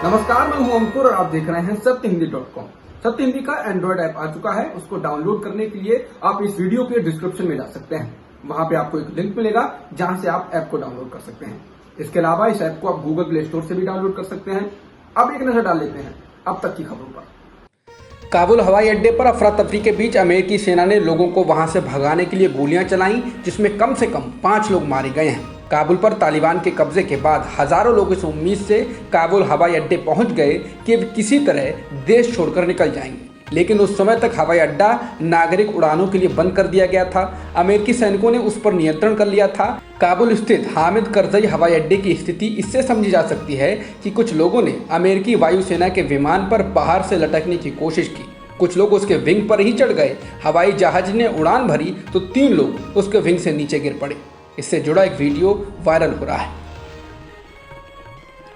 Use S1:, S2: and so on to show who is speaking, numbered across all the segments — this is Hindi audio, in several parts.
S1: नमस्कार, मैं हूं अंकुर और आप देख रहे हैं सत्यहिंदी.com। सत्य हिंदी का एंड्रॉइड ऐप आ चुका है। उसको डाउनलोड करने के लिए आप इस वीडियो के डिस्क्रिप्शन में जा सकते हैं। वहां पे आपको एक लिंक मिलेगा जहां से आप ऐप को डाउनलोड कर सकते हैं। इसके अलावा इस ऐप को आप गूगल प्ले स्टोर से भी डाउनलोड कर सकते हैं। अब एक नजर डाल लेते हैं अब तक की खबरों पर। काबुल हवाई अड्डे पर अफरा तफरी के बीच अमेरिकी सेना ने लोगों को वहां से भगाने के लिए गोलियां चलाई, जिसमें कम से कम 5 लोग मारे गए हैं। काबुल पर तालिबान के कब्जे के बाद हजारों लोग इस उम्मीद से काबुल हवाई अड्डे पहुंच गए कि वे किसी तरह देश छोड़कर निकल जाएंगे, लेकिन उस समय तक हवाई अड्डा नागरिक उड़ानों के लिए बंद कर दिया गया था। अमेरिकी सैनिकों ने उस पर नियंत्रण कर लिया था। काबुल स्थित हामिद करजई हवाई अड्डे की स्थिति इससे समझी जा सकती है कि कुछ लोगों ने अमेरिकी वायुसेना के विमान पर बाहर से लटकने की कोशिश की। कुछ लोग उसके विंग पर ही चढ़ गए। हवाई जहाज ने उड़ान भरी तो 3 लोग उसके विंग से नीचे गिर पड़े। इससे जुड़ा एक वीडियो वायरल हो रहा है।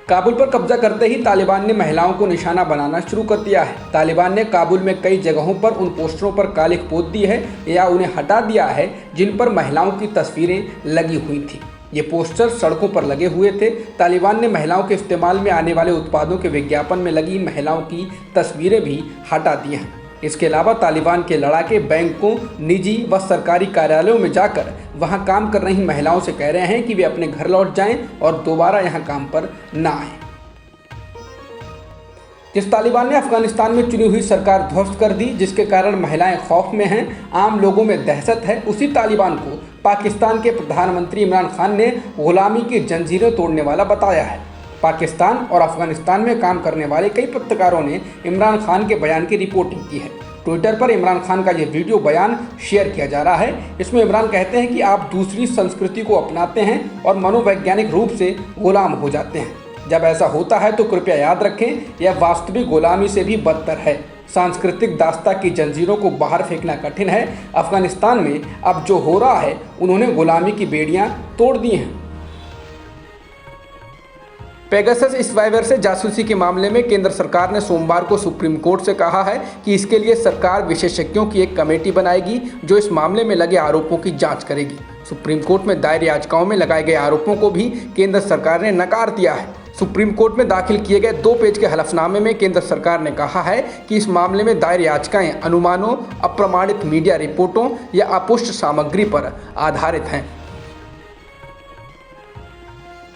S1: काबुल पर कब्जा करते ही तालिबान ने महिलाओं को निशाना बनाना शुरू कर दिया है। तालिबान ने काबुल में कई जगहों पर उन पोस्टरों पर काली पोत दी है या उन्हें हटा दिया है जिन पर महिलाओं की तस्वीरें लगी हुई थी। ये पोस्टर सड़कों पर लगे हुए थे। तालिबान ने महिलाओं के इस्तेमाल में आने वाले उत्पादों के विज्ञापन में लगी महिलाओं की तस्वीरें भी हटा दी हैं। इसके अलावा तालिबान के लड़ाके बैंकों, निजी व सरकारी कार्यालयों में जाकर वहां काम कर रही महिलाओं से कह रहे हैं कि वे अपने घर लौट जाएं और दोबारा यहां काम पर ना आएं। जिस तालिबान ने अफगानिस्तान में चुनी हुई सरकार ध्वस्त कर दी, जिसके कारण महिलाएं खौफ में हैं, आम लोगों में दहशत है, उसी तालिबान को पाकिस्तान के प्रधानमंत्री इमरान खान ने गुलामी की जंजीरें तोड़ने वाला बताया है। पाकिस्तान और अफगानिस्तान में काम करने वाले कई पत्रकारों ने इमरान खान के बयान की रिपोर्टिंग की है। ट्विटर पर इमरान खान का यह वीडियो बयान शेयर किया जा रहा है। इसमें इमरान कहते हैं कि आप दूसरी संस्कृति को अपनाते हैं और मनोवैज्ञानिक रूप से गुलाम हो जाते हैं। जब ऐसा होता है तो कृपया याद रखें, यह वास्तविक गुलामी से भी बदतर है। सांस्कृतिक दास्ता की जंजीरों को बाहर फेंकना कठिन है। अफगानिस्तान में अब जो हो रहा है, उन्होंने गुलामी की बेड़ियां तोड़ दी हैं। पेगासस स्पाईवेयर से जासूसी के मामले में केंद्र सरकार ने सोमवार को सुप्रीम कोर्ट से कहा है कि इसके लिए सरकार विशेषज्ञों की एक कमेटी बनाएगी जो इस मामले में लगे आरोपों की जांच करेगी। सुप्रीम कोर्ट में दायर याचिकाओं में लगाए गए आरोपों को भी केंद्र सरकार ने नकार दिया है। सुप्रीम कोर्ट में दाखिल किए गए 2 पेज के हलफनामे में केंद्र सरकार ने कहा है कि इस मामले में दायर याचिकाएं अनुमानों, अप्रमाणित मीडिया रिपोर्टों या अपुष्ट सामग्री पर आधारित हैं।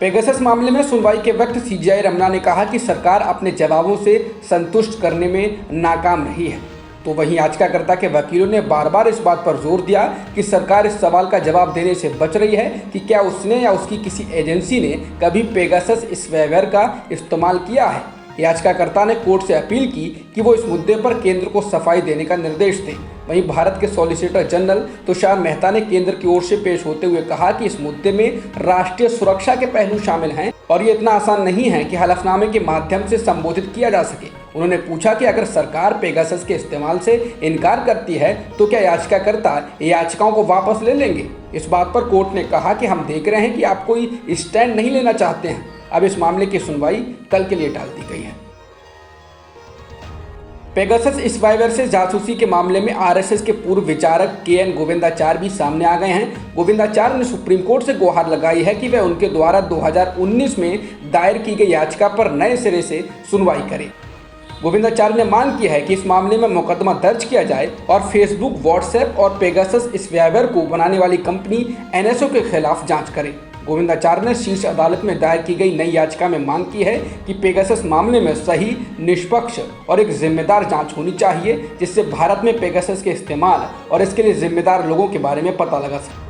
S1: पेगासस मामले में सुनवाई के वक्त सीजीआई रमना ने कहा कि सरकार अपने जवाबों से संतुष्ट करने में नाकाम रही है। तो वहीं याचिकाकर्ता के वकीलों ने बार बार इस बात पर जोर दिया कि सरकार इस सवाल का जवाब देने से बच रही है कि क्या उसने या उसकी किसी एजेंसी ने कभी पेगासस स्पाईवेयर का इस्तेमाल किया है। याचिकाकर्ता ने कोर्ट से अपील की कि वो इस मुद्दे पर केंद्र को सफाई देने का निर्देश दें। वहीं भारत के सॉलिसिटर जनरल तुषार मेहता ने केंद्र की ओर से पेश होते हुए कहा कि इस मुद्दे में राष्ट्रीय सुरक्षा के पहलू शामिल हैं और ये इतना आसान नहीं है कि हलफनामे के माध्यम से संबोधित किया जा सके। उन्होंने पूछा कि अगर सरकार पेगासस के इस्तेमाल से इनकार करती है तो क्या याचिकाकर्ता याचिकाओं को वापस ले लेंगे। इस बात पर कोर्ट ने कहा कि हम देख रहे हैं कि आप कोई स्टैंड नहीं लेना चाहते हैं। अब इस मामले की सुनवाई कल के लिए टाल दी गई है। पेगासस स्पाईवेयर से जासूसी के मामले में आरएसएस के पूर्व विचारक केएन गोविंदाचार्य भी सामने आ गए हैं। गोविंदाचार्य ने सुप्रीम कोर्ट से गुहार लगाई है कि वह उनके द्वारा 2019 में दायर की गई याचिका पर नए सिरे से सुनवाई करे। गोविंदाचार्य ने मांग की है कि इस मामले में मुकदमा दर्ज किया जाए और फेसबुक, व्हाट्सएप और पेगासस स्पाईवेयर को बनाने वाली कंपनी एनएसओ के खिलाफ जांच करे। गोविंदाचार्य ने शीर्ष अदालत में दायर की गई नई याचिका में मांग की है कि पेगासस मामले में सही, निष्पक्ष और एक जिम्मेदार जांच होनी चाहिए, जिससे भारत में पेगासस के इस्तेमाल और इसके लिए जिम्मेदार लोगों के बारे में पता लगा सके।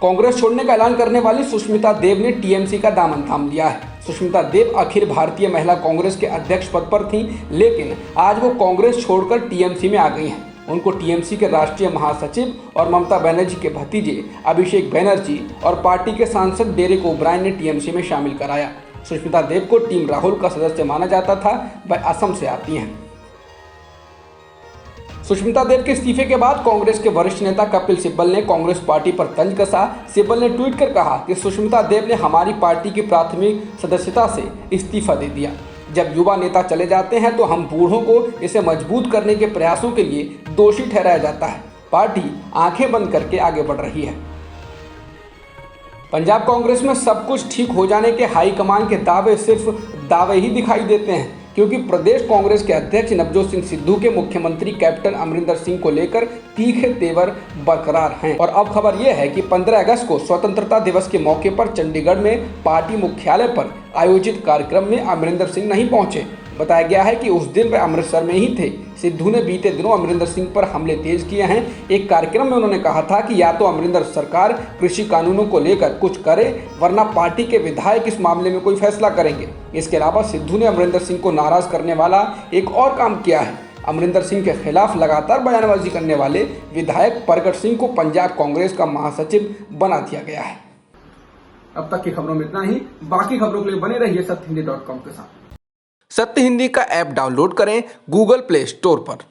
S1: कांग्रेस छोड़ने का ऐलान करने वाली सुष्मिता देव ने टीएमसी का दामन थाम लिया है। सुष्मिता देव अखिल भारतीय महिला कांग्रेस के अध्यक्ष पद पर थीं, लेकिन आज वो कांग्रेस छोड़कर टीएमसी में आ गई हैं। उनको टीएमसी के राष्ट्रीय महासचिव और ममता बनर्जी के भतीजे अभिषेक बनर्जी और पार्टी के सांसद डेरेक ओब्रायन ने टीएमसी में शामिल कराया। सुष्मिता देव को टीम राहुल का सदस्य माना जाता था। वह असम से आती हैं। सुष्मिता देव के इस्तीफे के बाद कांग्रेस के वरिष्ठ नेता कपिल सिब्बल ने कांग्रेस पार्टी पर तंज कसा। सिब्बल ने ट्वीट कर कहा कि सुष्मिता देव ने हमारी पार्टी की प्राथमिक सदस्यता से इस्तीफा दे दिया। जब युवा नेता चले जाते हैं तो हम बूढ़ों को इसे मजबूत करने के प्रयासों के लिए दोषी ठहराया जाता है। पार्टी आंखें बंद करके आगे बढ़ रही है। पंजाब कांग्रेस में सब कुछ ठीक हो जाने के हाईकमान के दावे सिर्फ दावे ही दिखाई देते हैं, क्योंकि प्रदेश कांग्रेस के अध्यक्ष नवजोत सिंह सिद्धू के मुख्यमंत्री कैप्टन अमरिंदर सिंह को लेकर तीखे तेवर बरकरार हैं। और अब खबर यह है कि 15 अगस्त को स्वतंत्रता दिवस के मौके पर चंडीगढ़ में पार्टी मुख्यालय पर आयोजित कार्यक्रम में अमरिंदर सिंह नहीं पहुंचे। बताया गया है कि उस दिन वे अमृतसर में ही थे। सिद्धू ने बीते दिनों अमरिंदर सिंह पर हमले तेज किए हैं। एक कार्यक्रम में उन्होंने कहा था कि या तो अमरिंदर सरकार कृषि कानूनों को लेकर कुछ करे, वरना पार्टी के विधायक इस मामले में कोई फैसला करेंगे। इसके अलावा सिद्धू ने अमरिंदर सिंह को नाराज करने वाला एक और काम किया है। अमरिंदर सिंह के खिलाफ लगातार बयानबाजी करने वाले विधायक प्रगट सिंह को पंजाब कांग्रेस का महासचिव बना दिया गया है। अब तक की खबरों में इतना ही। बाकी खबरों के लिए बने रहिए सत्यहिंदी.com के साथ। सत्य हिंदी का ऐप डाउनलोड करें गूगल प्ले स्टोर पर।